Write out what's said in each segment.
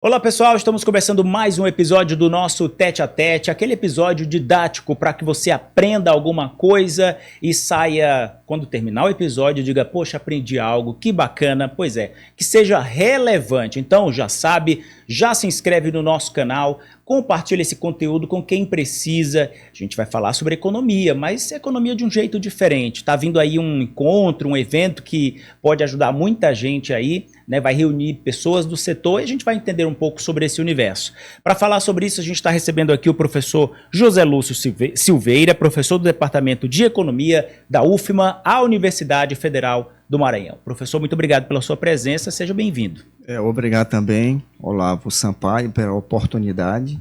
Olá pessoal, estamos começando mais um episódio do nosso Tete a Tete, aquele episódio didático para que você aprenda alguma coisa e saia, quando terminar o episódio, diga, poxa, aprendi algo, que bacana, pois é, que seja relevante. Então já sabe, já se inscreve no nosso canal, compartilha esse conteúdo com quem precisa. A gente vai falar sobre economia, mas economia de um jeito diferente. Tá vindo aí um encontro, um evento que pode ajudar muita gente aí, né? Vai reunir pessoas do setor e a gente vai entender um pouco sobre esse universo. Para falar sobre isso, a gente está recebendo aqui o professor José Lúcio Silveira, professor do Departamento de Economia da UFMA, a Universidade Federal do Maranhão. Professor, muito obrigado pela sua presença, seja bem-vindo. Obrigado também, Olavo Sampaio, pela oportunidade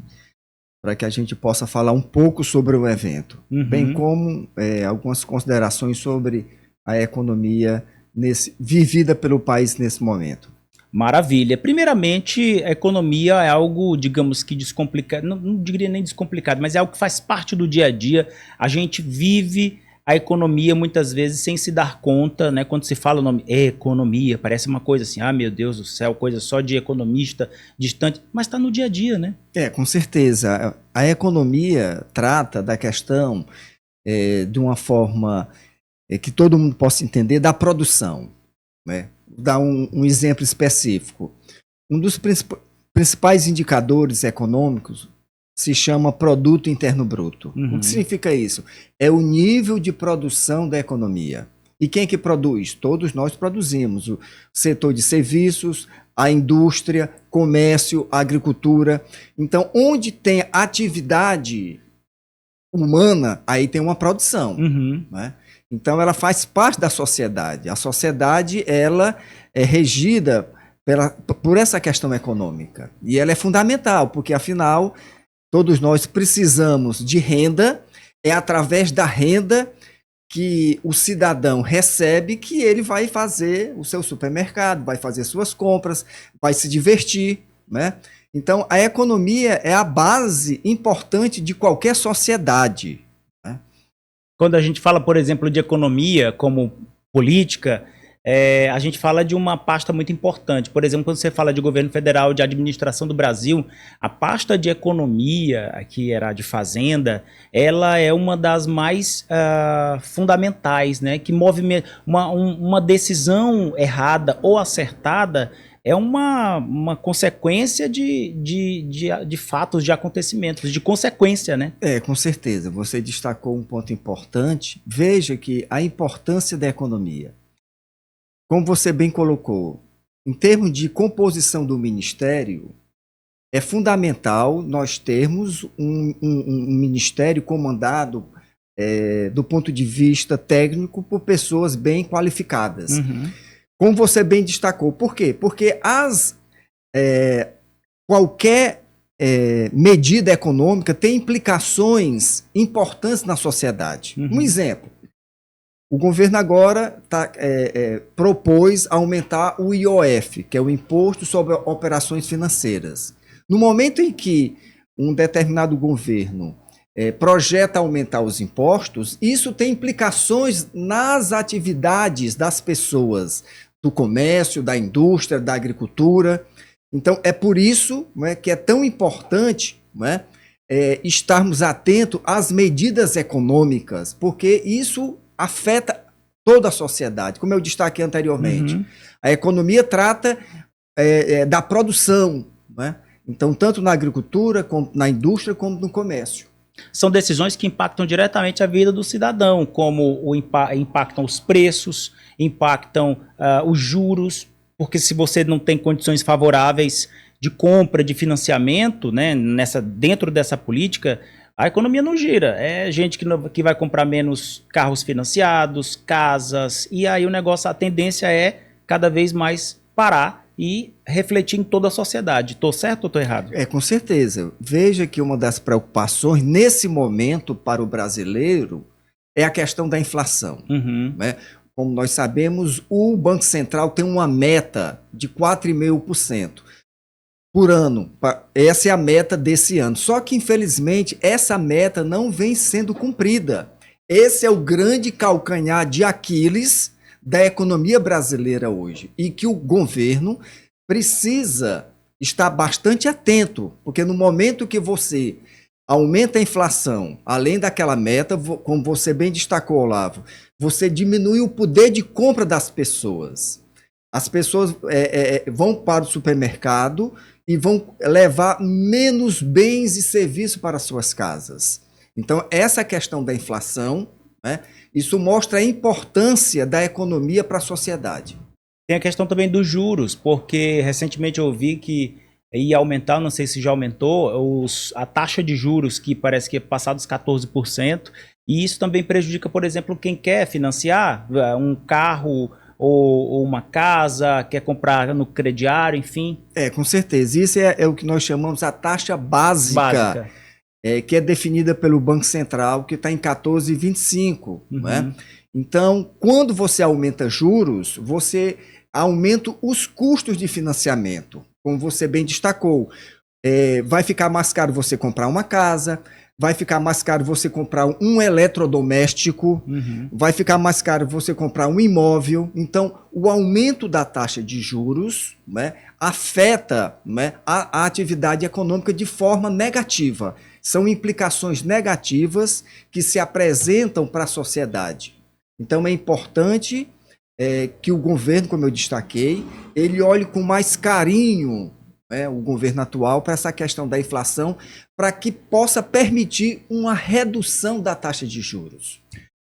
para que a gente possa falar um pouco sobre o evento, bem como algumas considerações sobre a economia vivida pelo país nesse momento. Maravilha. Primeiramente, a economia é algo, digamos que descomplicado, não diria nem descomplicado, mas é algo que faz parte do dia a dia. A gente vive a economia muitas vezes sem se dar conta, né? Quando se fala o nome economia, parece uma coisa assim, meu Deus do céu, coisa só de economista distante, mas está no dia a dia, né? Com certeza. A economia trata da questão de uma forma que todo mundo possa entender, da produção, né? Vou dar um exemplo específico. Um dos principais indicadores econômicos se chama Produto Interno Bruto. O que significa isso? É o nível de produção da economia. E quem é que produz? Todos nós produzimos. O setor de serviços, a indústria, comércio, a agricultura. Então, onde tem atividade humana, aí tem uma produção, né? Então, ela faz parte da sociedade. A sociedade, ela é regida por essa questão econômica. E ela é fundamental, porque, afinal, todos nós precisamos de renda. É através da renda que o cidadão recebe que ele vai fazer o seu supermercado, vai fazer suas compras, vai se divertir, né? Então, a economia é a base importante de qualquer sociedade. Quando a gente fala, por exemplo, de economia como política, a gente fala de uma pasta muito importante. Por exemplo, quando você fala de governo federal, de administração do Brasil, a pasta de economia, que era de fazenda, ela é uma das mais fundamentais, né? Que movimenta uma decisão errada ou acertada é uma consequência de fatos, de acontecimentos, de consequência, né? Com certeza. Você destacou um ponto importante. Veja que a importância da economia, como você bem colocou, em termos de composição do ministério, é fundamental nós termos um ministério comandado do ponto de vista técnico por pessoas bem qualificadas. Como você bem destacou. Por quê? Porque qualquer medida econômica tem implicações importantes na sociedade. Um exemplo. O governo agora propôs aumentar o IOF, que é o Imposto sobre Operações Financeiras. No momento em que um determinado governo projeta aumentar os impostos, isso tem implicações nas atividades das pessoas, do comércio, da indústria, da agricultura. Então, é por isso, né, que é tão importante, né, estarmos atentos às medidas econômicas, porque isso afeta toda a sociedade, como eu destaquei anteriormente. A economia trata da produção, né? Então, tanto na agricultura, como na indústria, como no comércio. São decisões que impactam diretamente a vida do cidadão, como impactam os preços, impactam os juros, porque se você não tem condições favoráveis de compra, de financiamento, né, dentro dessa política, a economia não gira. É gente que vai comprar menos carros financiados, casas, e aí a tendência é cada vez mais parar e refletir em toda a sociedade. Estou certo ou estou errado? Com certeza. Veja que uma das preocupações nesse momento para o brasileiro é a questão da inflação. Né? Como nós sabemos, o Banco Central tem uma meta de 4,5% por ano. Essa é a meta desse ano. Só que, infelizmente, essa meta não vem sendo cumprida. Esse é o grande calcanhar de Aquiles da economia brasileira hoje, e que o governo precisa estar bastante atento, porque no momento que você aumenta a inflação, além daquela meta, como você bem destacou, Olavo, você diminui o poder de compra das pessoas. As pessoas vão para o supermercado e vão levar menos bens e serviços para suas casas. Então, essa questão da inflação, né, isso mostra a importância da economia para a sociedade. Tem a questão também dos juros, porque recentemente eu vi que ia aumentar, não sei se já aumentou, a taxa de juros, que parece que é passar dos 14%, e isso também prejudica, por exemplo, quem quer financiar um carro ou uma casa, quer comprar no crediário, enfim. Com certeza. Isso é o que nós chamamos a taxa básica. Que é definida pelo Banco Central, que está em 14,25. Né? Então, quando você aumenta juros, você aumenta os custos de financiamento, como você bem destacou. Vai ficar mais caro você comprar uma casa, vai ficar mais caro você comprar um eletrodoméstico, vai ficar mais caro você comprar um imóvel. Então, o aumento da taxa de juros, né, afeta, né, a atividade econômica de forma negativa. São implicações negativas que se apresentam para a sociedade. Então é importante que o governo, como eu destaquei, ele olhe com mais carinho, né, o governo atual, para essa questão da inflação, para que possa permitir uma redução da taxa de juros.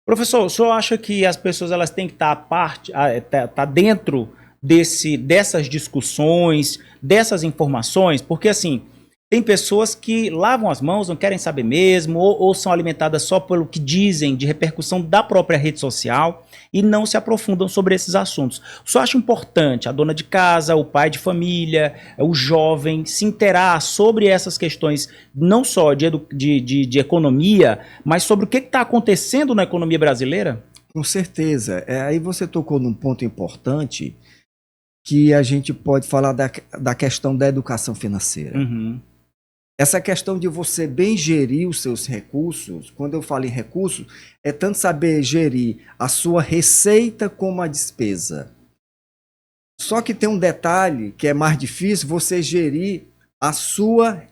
Professor, o senhor acha que as pessoas elas têm que estar dentro dessas discussões, dessas informações? Porque assim, tem pessoas que lavam as mãos, não querem saber mesmo, ou são alimentadas só pelo que dizem de repercussão da própria rede social e não se aprofundam sobre esses assuntos. O senhor acha importante a dona de casa, o pai de família, o jovem se inteirar sobre essas questões, não só de economia, mas sobre o que está acontecendo na economia brasileira? Com certeza. Aí você tocou num ponto importante que a gente pode falar da questão da educação financeira. Essa questão de você bem gerir os seus recursos, quando eu falo em recursos, é tanto saber gerir a sua receita como a despesa. Só que tem um detalhe que é mais difícil, você gerir a sua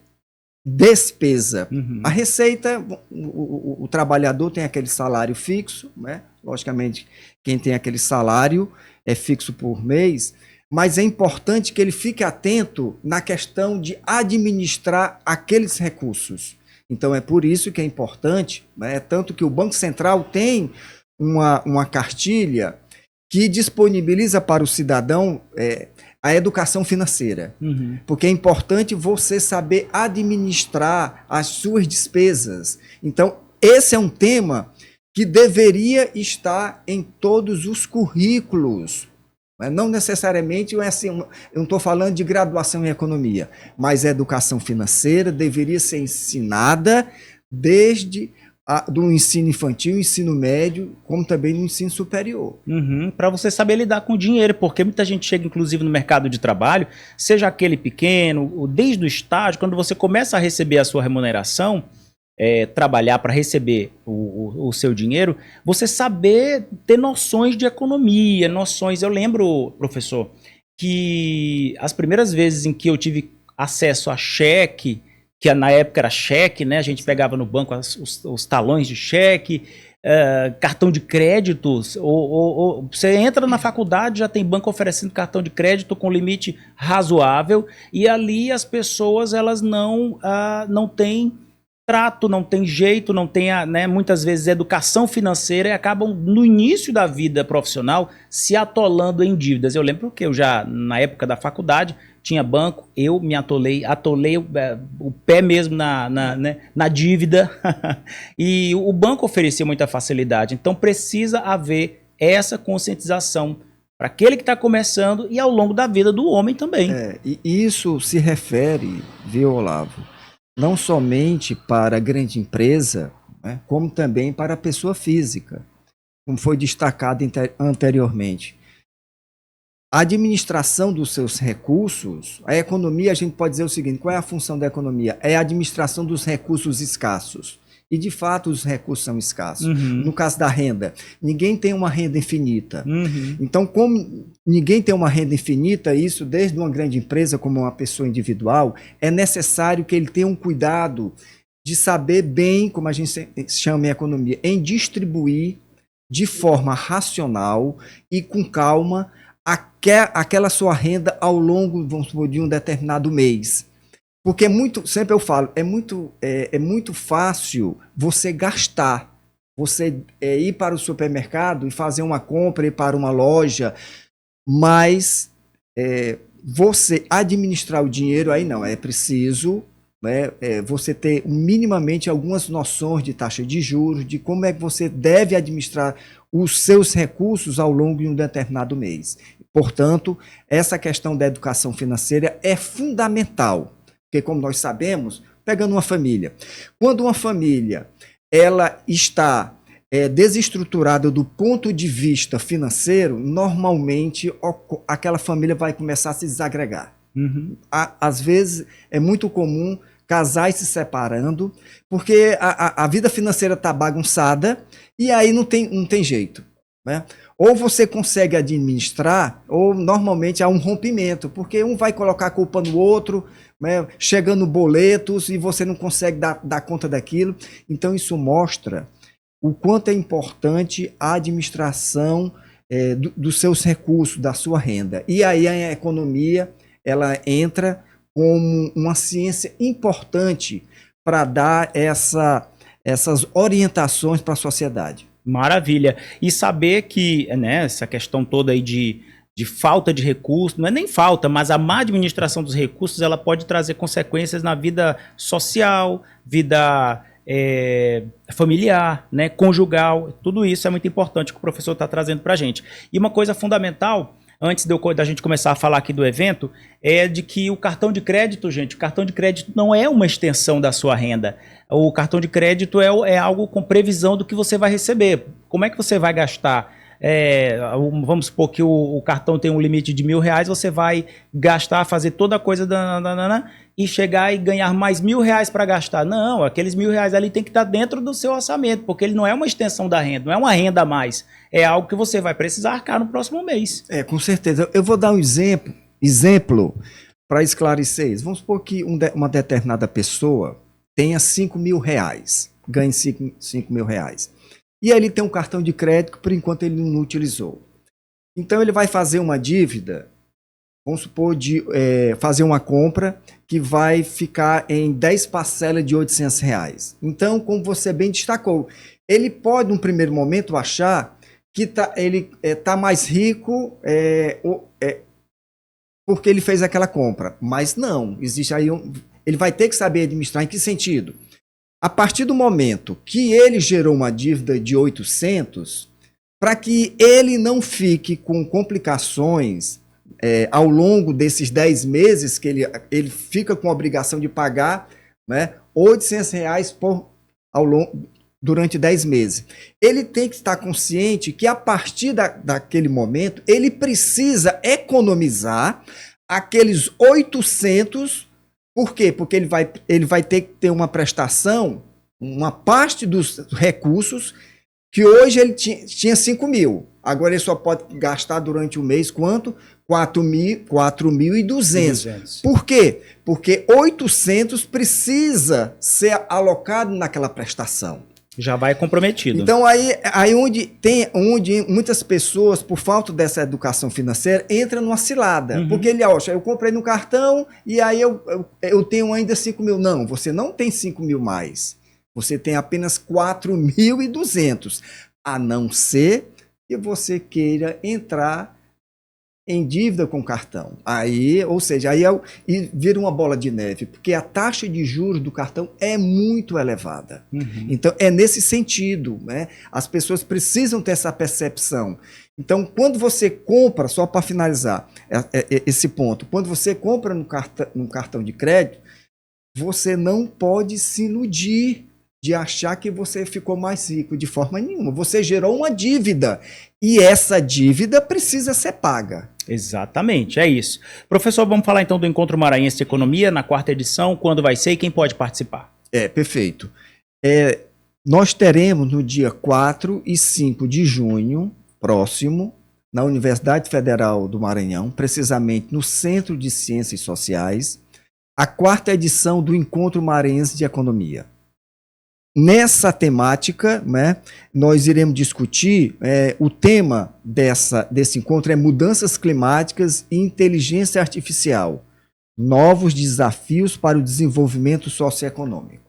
despesa. A receita, o trabalhador tem aquele salário fixo, né? Logicamente, quem tem aquele salário é fixo por mês, mas é importante que ele fique atento na questão de administrar aqueles recursos. Então é por isso que é importante, né? Tanto que o Banco Central tem uma cartilha que disponibiliza para o cidadão a educação financeira. Porque é importante você saber administrar as suas despesas. Então, esse é um tema que deveria estar em todos os currículos. Não necessariamente, assim, eu não estou falando de graduação em economia, mas a educação financeira deveria ser ensinada desde do ensino infantil, ensino médio, como também no ensino superior. Para você saber lidar com o dinheiro, porque muita gente chega, inclusive, no mercado de trabalho, seja aquele pequeno, desde o estágio, quando você começa a receber a sua remuneração, trabalhar para receber o seu dinheiro, você saber ter noções de economia, noções. Eu lembro, professor, que as primeiras vezes em que eu tive acesso a cheque, que na época era cheque, né? A gente pegava no banco os talões de cheque, cartão de crédito, ou você entra na faculdade, já tem banco oferecendo cartão de crédito com limite razoável, e ali as pessoas elas não têm trato, não tem jeito, não tem, né, muitas vezes educação financeira, e acabam no início da vida profissional se atolando em dívidas. Eu lembro que eu já, na época da faculdade, tinha banco, eu me atolei o pé mesmo na dívida, e o banco oferecia muita facilidade. Então precisa haver essa conscientização para aquele que está começando e ao longo da vida do homem também. E isso se refere, viu, Olavo, não somente para a grande empresa, né, como também para a pessoa física, como foi destacado anteriormente. A administração dos seus recursos, a economia, a gente pode dizer o seguinte, qual é a função da economia? É a administração dos recursos escassos. E, de fato, os recursos são escassos. No caso da renda, ninguém tem uma renda infinita. Então, como ninguém tem uma renda infinita, isso desde uma grande empresa como uma pessoa individual, é necessário que ele tenha um cuidado de saber bem, como a gente chama em economia, em distribuir de forma racional e com calma aquela sua renda ao longo, vamos supor, de um determinado mês. Porque é muito, sempre eu falo, é muito fácil você gastar, você ir para o supermercado e fazer uma compra, ir para uma loja, mas você administrar o dinheiro, aí não, é preciso você ter minimamente algumas noções de taxa de juros, de como é que você deve administrar os seus recursos ao longo de um determinado mês. Portanto, essa questão da educação financeira é fundamental, porque como nós sabemos, pegando uma família, quando uma família ela está desestruturada do ponto de vista financeiro, normalmente aquela família vai começar a se desagregar. Uhum. Às vezes é muito comum casais se separando, porque a vida financeira está bagunçada e aí não tem jeito, né? Ou você consegue administrar, ou normalmente há um rompimento, porque um vai colocar a culpa no outro, né? Chegando boletos e você não consegue dar conta daquilo. Então isso mostra o quanto é importante a administração dos seus recursos, da sua renda. E aí a economia ela entra como uma ciência importante para dar essas orientações para a sociedade. Maravilha. E saber que, né, essa questão toda aí de falta de recursos, não é nem falta, mas a má administração dos recursos, ela pode trazer consequências na vida social, vida familiar, né, conjugal. Tudo isso é muito importante que o professor está trazendo para a gente. E uma coisa fundamental, antes da gente começar a falar aqui do evento, é de que o cartão de crédito, gente, o cartão de crédito não é uma extensão da sua renda. O cartão de crédito é algo com previsão do que você vai receber. Como é que você vai gastar? Vamos supor que o cartão tem um limite de R$1.000, você vai gastar, fazer toda a coisa e chegar e ganhar mais R$1.000 para gastar. Não, aqueles R$1.000 ali tem que estar dentro do seu orçamento, porque ele não é uma extensão da renda, não é uma renda a mais. É algo que você vai precisar arcar no próximo mês. Com certeza. Eu vou dar um exemplo para esclarecer isso. Vamos supor que uma determinada pessoa tenha R$5.000, ganhe R$5.000. E aí ele tem um cartão de crédito que por enquanto ele não utilizou. Então ele vai fazer uma dívida, vamos supor, de fazer uma compra que vai ficar em 10 parcelas de R$800. Então, como você bem destacou, ele pode, num primeiro momento, achar que ele está mais rico porque ele fez aquela compra. Mas não, existe aí ele vai ter que saber administrar. Em que sentido? A partir do momento que ele gerou uma dívida de 800, para que ele não fique com complicações ao longo desses 10 meses que ele fica com a obrigação de pagar, né, R$800 durante 10 meses. Ele tem que estar consciente que a partir daquele momento ele precisa economizar aqueles 800. Por quê? Porque ele vai ter que ter uma prestação, uma parte dos recursos, que hoje ele tinha 5.000. Agora ele só pode gastar durante o mês quanto? 4.200. Por quê? Porque 800 precisa ser alocado naquela prestação. Já vai comprometido. Então, aí onde muitas pessoas, por falta dessa educação financeira, entram numa cilada. Uhum. Porque ele acha, eu comprei no cartão e aí eu tenho ainda 5.000. Não, você não tem 5.000 mais. Você tem apenas 4.200. A não ser que você queira entrar em dívida com o cartão. Ou seja, vira uma bola de neve, porque a taxa de juros do cartão é muito elevada. Uhum. Então, é nesse sentido, né? As pessoas precisam ter essa percepção. Então, quando você compra, só para finalizar esse ponto, quando você compra no cartão de crédito, você não pode se iludir de achar que você ficou mais rico de forma nenhuma. Você gerou uma dívida e essa dívida precisa ser paga. Exatamente, é isso. Professor, vamos falar então do Encontro Maranhense de Economia, na 4ª edição, quando vai ser e quem pode participar? Perfeito. Nós teremos no dia 4 e 5 de junho, próximo, na Universidade Federal do Maranhão, precisamente no Centro de Ciências Sociais, a 4ª edição do Encontro Maranhense de Economia. Nessa temática, né, nós iremos discutir, o tema desse encontro é mudanças climáticas e inteligência artificial, novos desafios para o desenvolvimento socioeconômico.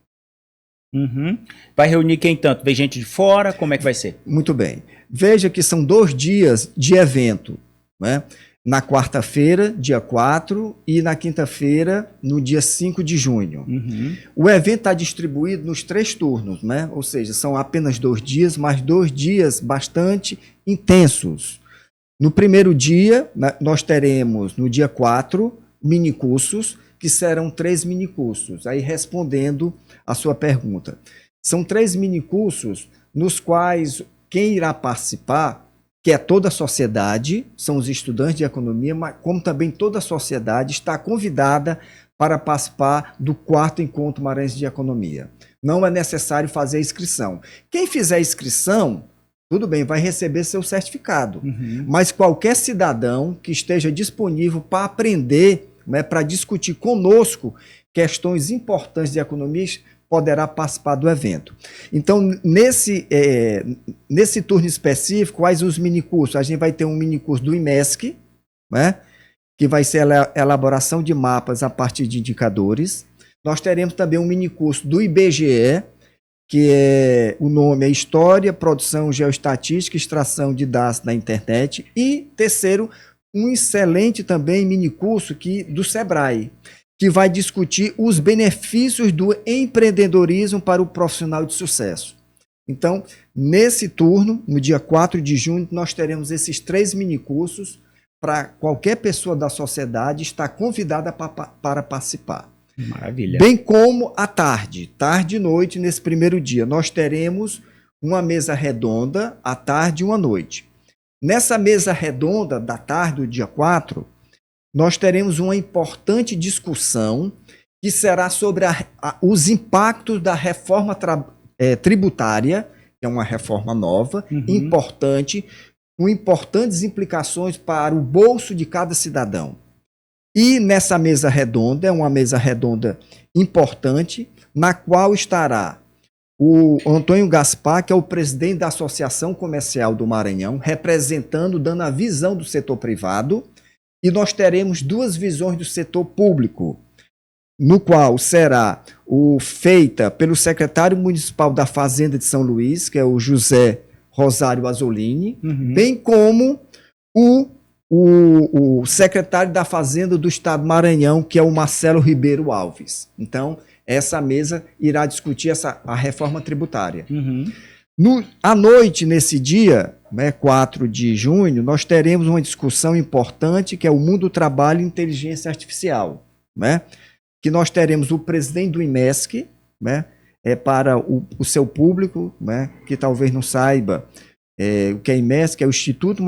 Uhum. Vai reunir quem tanto? Vem gente de fora? Como é que vai ser? Muito bem. Veja que são 2 dias de evento, né? Na quarta-feira, dia 4, e na quinta-feira, no dia 5 de junho. Uhum. O evento está distribuído nos 3 turnos, né? Ou seja, são apenas 2 dias, mas 2 dias bastante intensos. No primeiro dia, nós teremos, no dia 4, minicursos, que serão 3 minicursos. Aí, respondendo a sua pergunta. São 3 minicursos nos quais quem irá participar, que é toda a sociedade, são os estudantes de economia, mas como também toda a sociedade está convidada para participar do 4º Encontro Maranhense de Economia. Não é necessário fazer inscrição. Quem fizer inscrição, tudo bem, vai receber seu certificado. Uhum. Mas qualquer cidadão que esteja disponível para aprender, né, para discutir conosco questões importantes de economia, poderá participar do evento. Então, nesse turno específico, quais os minicursos? A gente vai ter um minicurso do IMESC, né, que vai ser a elaboração de mapas a partir de indicadores. Nós teremos também um minicurso do IBGE, que o nome é História, Produção Geoestatística e Extração de Dados na Internet. E, terceiro, um excelente também minicurso do SEBRAE, que vai discutir os benefícios do empreendedorismo para o profissional de sucesso. Então, nesse turno, no dia 4 de junho, nós teremos esses 3 minicursos para qualquer pessoa da sociedade estar convidada para participar. Maravilha. Bem como à tarde e noite, nesse primeiro dia, nós teremos uma mesa redonda à tarde e uma noite. Nessa mesa redonda da tarde, do dia 4, nós teremos uma importante discussão que será sobre os impactos da reforma tributária, que é uma reforma nova, importante, com importantes implicações para o bolso de cada cidadão. E nessa mesa redonda, é uma mesa redonda importante, na qual estará o Antônio Gaspar, que é o presidente da Associação Comercial do Maranhão, representando, dando a visão do setor privado, e nós teremos 2 visões do setor público, no qual será feita pelo secretário municipal da Fazenda de São Luís, que é o José Rosário Azzolini, bem como o secretário da Fazenda do Estado do Maranhão, que é o Marcelo Ribeiro Alves. Então, essa mesa irá discutir a reforma tributária. À noite, nesse dia, 4 de junho, nós teremos uma discussão importante, que é o mundo do trabalho e inteligência artificial, que nós teremos o presidente do IMESC, para o seu público, que talvez não saiba o que é IMESC, é o Instituto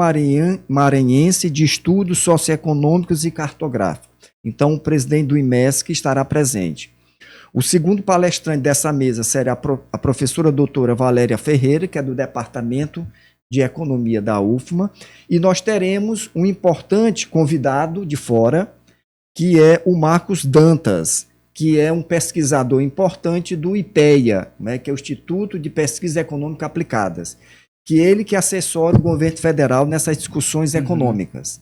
Maranhense de Estudos Socioeconômicos e Cartográficos. Então, o presidente do IMESC estará presente. O segundo palestrante dessa mesa será a professora doutora Valéria Ferreira, que é do Departamento de Economia da UFMA, e nós teremos um importante convidado de fora, que é o Marcos Dantas, que é um pesquisador importante do IPEA, que é o Instituto de Pesquisa Econômica Aplicadas, que assessora o governo federal nessas discussões econômicas.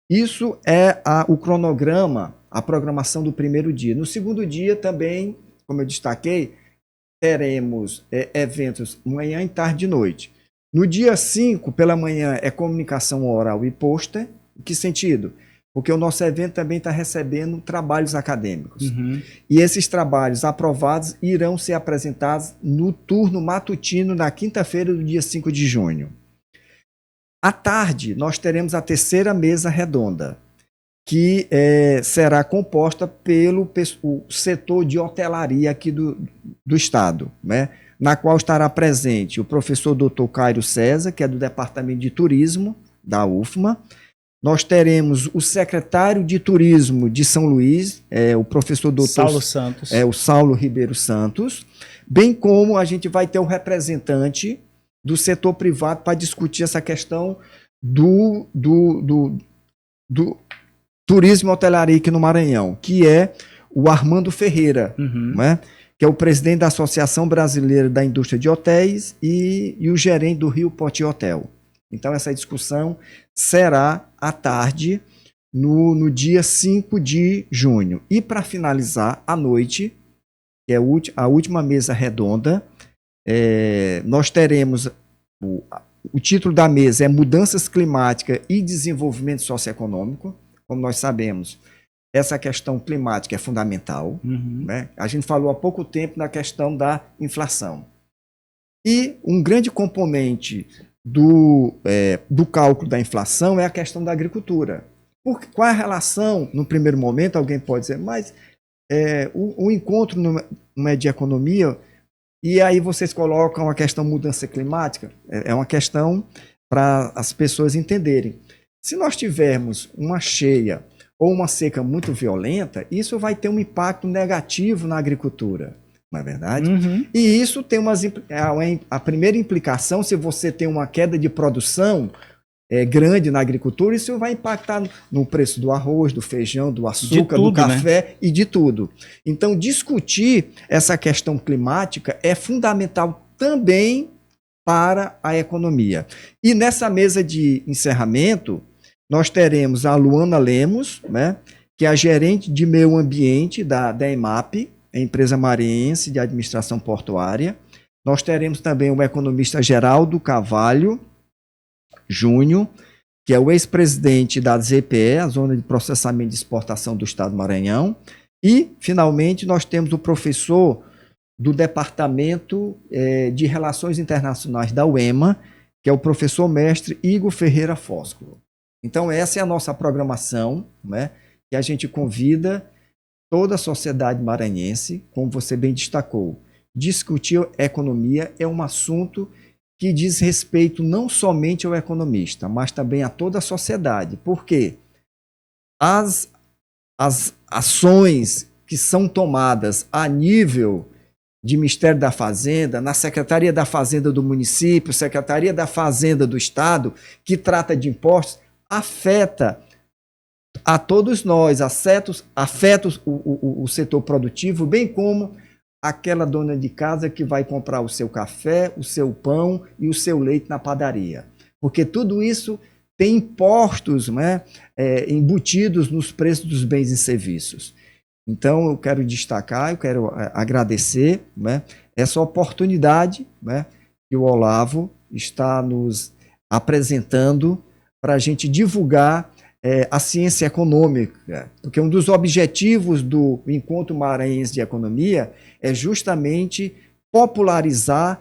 Isso é o cronograma, a programação do primeiro dia. No segundo dia também, como eu destaquei, teremos eventos manhã, tarde e noite. No dia 5, pela manhã, é comunicação oral e pôster. Em que sentido? Porque o nosso evento também está recebendo trabalhos acadêmicos. E esses trabalhos aprovados irão ser apresentados no turno matutino na quinta-feira do dia 5 de junho. À tarde, nós teremos a terceira mesa redonda, que será composta pelo setor de hotelaria aqui do estado, na qual estará presente o professor Dr. Cairo César, que é do Departamento de Turismo da UFMA. Nós teremos o secretário de Turismo de São Luís, o professor Dr. Saulo Santos. O Saulo Ribeiro Santos, bem como a gente vai ter o representante do setor privado para discutir essa questão do turismo e hotelaria aqui no Maranhão, que é o Armando Ferreira, né? Que é o presidente da Associação Brasileira da Indústria de Hotéis e o gerente do Rio Poti Hotel. Então, essa discussão será à tarde, no dia 5 de junho. E, para finalizar, à noite, que é a última mesa redonda, nós teremos... O título da mesa é Mudanças Climáticas e Desenvolvimento Socioeconômico. Como nós sabemos, essa questão climática é fundamental. Né? A gente falou há pouco tempo na questão da inflação. E um grande componente do cálculo da inflação é a questão da agricultura. Qual é a relação, no primeiro momento, alguém pode dizer, mas o encontro não é de economia, e aí vocês colocam a questão mudança climática? É uma questão para as pessoas entenderem. Se nós tivermos uma cheia ou uma seca muito violenta, isso vai ter um impacto negativo na agricultura, não é verdade? E isso tem a primeira implicação, se você tem uma queda de produção grande na agricultura, isso vai impactar no preço do arroz, do feijão, do açúcar, do café, né? E de tudo. Então, discutir essa questão climática é fundamental também para a economia. E nessa mesa de encerramento, nós teremos a Luana Lemos, né, que é a gerente de meio ambiente da EMAP, a empresa maranhense de administração portuária. Nós teremos também o economista Geraldo Carvalho Júnior, que é o ex-presidente da ZPE, a Zona de Processamento de Exportação do Estado do Maranhão. E, finalmente, nós temos o professor do Departamento de Relações Internacionais da UEMA, que é o professor mestre Igor Ferreira Fóscolo. Então, essa é a nossa programação, né, que a gente convida toda a sociedade maranhense, como você bem destacou. Discutir economia é um assunto que diz respeito não somente ao economista, mas também a toda a sociedade. Porque as ações que são tomadas a nível de Ministério da Fazenda, na Secretaria da Fazenda do município, Secretaria da Fazenda do Estado, que trata de impostos, afeta a todos nós, afeta o setor produtivo, bem como aquela dona de casa que vai comprar o seu café, o seu pão e o seu leite na padaria. Porque tudo isso tem impostos, né, embutidos nos preços dos bens e serviços. Então, eu quero destacar, eu quero agradecer, né, essa oportunidade, né, que o Olavo está nos apresentando para a gente divulgar a ciência econômica, porque um dos objetivos do Encontro Maranhense de Economia é justamente popularizar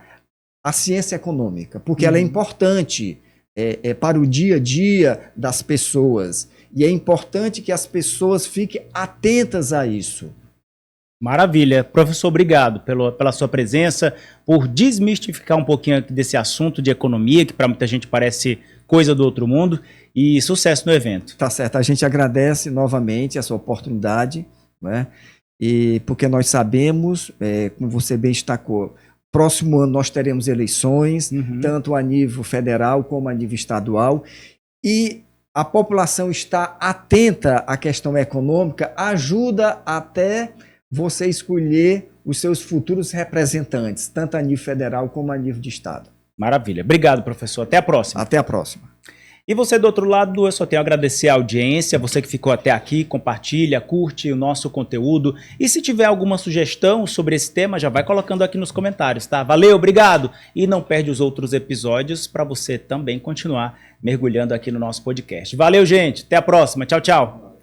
a ciência econômica, porque ela é importante para o dia a dia das pessoas, e é importante que as pessoas fiquem atentas a isso. Maravilha. Professor, obrigado pela sua presença, por desmistificar um pouquinho desse assunto de economia, que para muita gente parece coisa do outro mundo, e sucesso no evento. Tá certo, a gente agradece novamente essa oportunidade, né? E porque nós sabemos, como você bem destacou, próximo ano nós teremos eleições, tanto a nível federal como a nível estadual, e a população está atenta à questão econômica, ajuda até você escolher os seus futuros representantes, tanto a nível federal como a nível de estado. Maravilha. Obrigado, professor. Até a próxima. Até a próxima. E você do outro lado, eu só tenho a agradecer a audiência, você que ficou até aqui, compartilha, curte o nosso conteúdo. E se tiver alguma sugestão sobre esse tema, já vai colocando aqui nos comentários, tá? Valeu, obrigado! E não perde os outros episódios para você também continuar mergulhando aqui no nosso podcast. Valeu, gente! Até a próxima. Tchau, tchau!